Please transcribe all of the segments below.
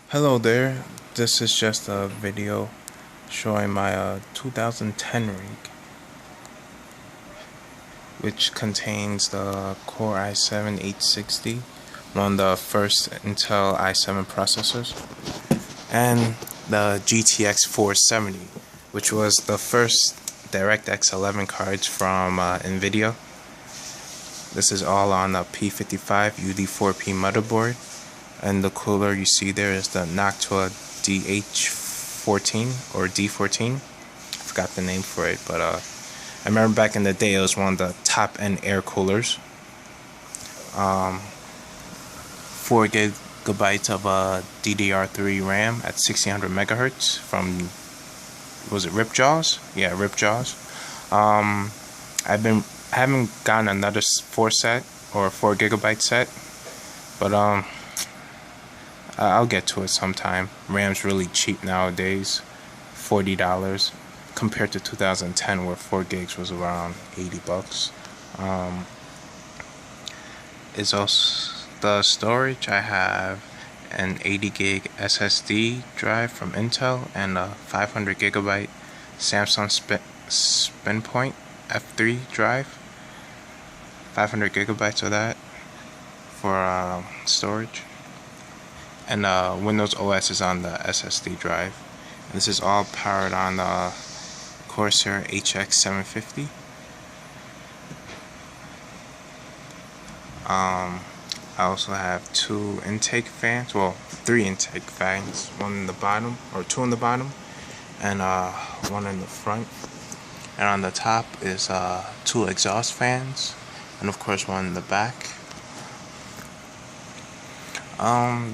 Hello there, this is just a video showing my 2010 rig, which contains the Core i7-860, one of the first Intel i7 processors, and the GTX 470, which was the first DirectX 11 cards from NVIDIA. This is all on a P55 UD4P motherboard. And the cooler you see there is the Noctua DH14 or D14. I forgot the name for it, but I remember back in the day it was one of the top end air coolers. 4 gigabytes of DDR3 RAM at 1600 megahertz from, was it Ripjaws? Yeah, Ripjaws. I haven't gotten another 4 gigabyte set, but I'll get to it sometime. RAM's really cheap nowadays, $40 compared to 2010 where 4 gigs was around $80. It's also the storage. I have an 80 gig SSD drive from Intel and a 500 gigabyte Samsung SpinPoint F3 drive. 500 gigabytes of that for storage. And Windows OS is on the SSD drive. And this is all powered on the Corsair HX750. I also have 2 intake fans, well, 3 intake fans, one in the bottom, or 2 in the bottom, and 1 in the front. And on the top is 2 exhaust fans, and of course 1 in the back.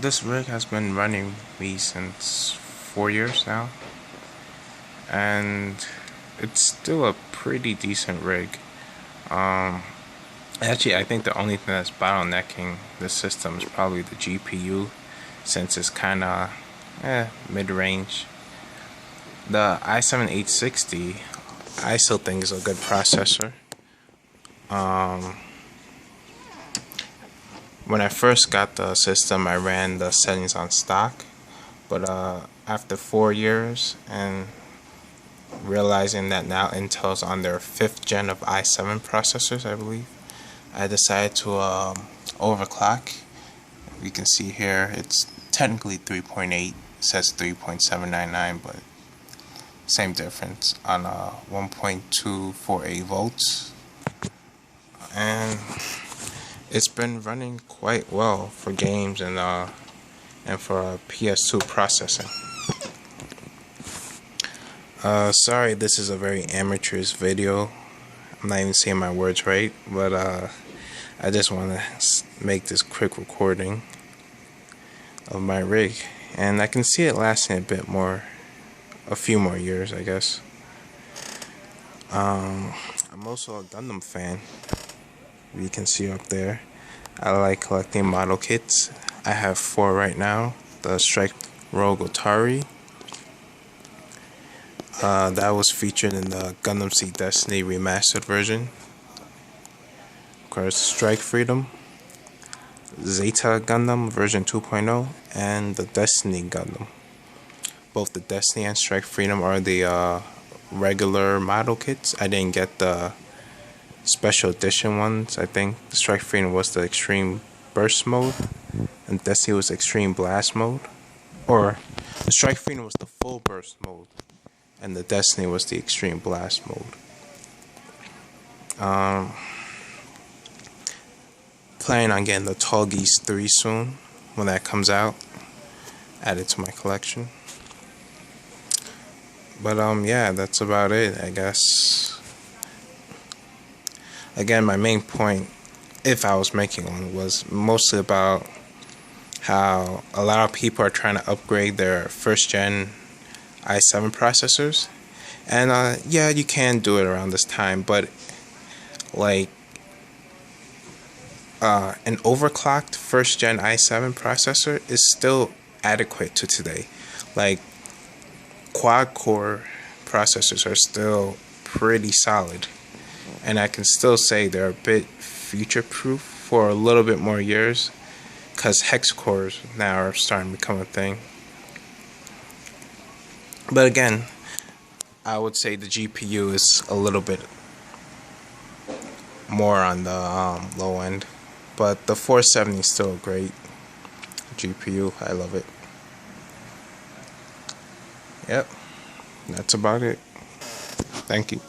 This rig has been running me since 4 years now, and it's still a pretty decent rig. Actually, I think the only thing that's bottlenecking the system is probably the GPU, since it's kinda mid-range. The i7-860 I still think is a good processor. When I first got the system, I ran the settings on stock, but after 4 years and realizing that now Intel's on their 5th gen of i7 processors, I believe, I decided to overclock. You can see here it's technically 3.8, says 3.799, but same difference on 1.248 volts, and it's been running quite well for games and for PS2 processing. Sorry, this is a very amateurish video. I'm not even saying my words right, but I just want to make this quick recording of my rig, and I can see it lasting a few more years, I guess. I'm also a Gundam fan. You can see up there. I like collecting model kits. I have 4 right now. The Strike Rogue Otari. That was featured in the Gundam Seed Destiny remastered version. Of course, Strike Freedom, Zeta Gundam version 2.0, and the Destiny Gundam. Both the Destiny and Strike Freedom are the regular model kits. I didn't get the special edition ones. I think the Strike Freedom was the Extreme Burst mode, and Destiny was Extreme Blast mode. Or the Strike Freedom was the Full Burst mode, and the Destiny was the Extreme Blast mode. Planning on getting the Tall Geese 3 soon when that comes out. Add it to my collection. But yeah, that's about it, I guess. Again, my main point, if I was making one, was mostly about how a lot of people are trying to upgrade their 1st gen i7 processors. And yeah, you can do it around this time, but like an overclocked 1st gen i7 processor is still adequate to today. Like, quad core processors are still pretty solid, and I can still say they're a bit future proof for a little bit more years, because hex cores now are starting to become a thing. But again, I would say the GPU is a little bit more on the low end, but the 470 is still a great GPU. I love it. Yep, that's about it. Thank you.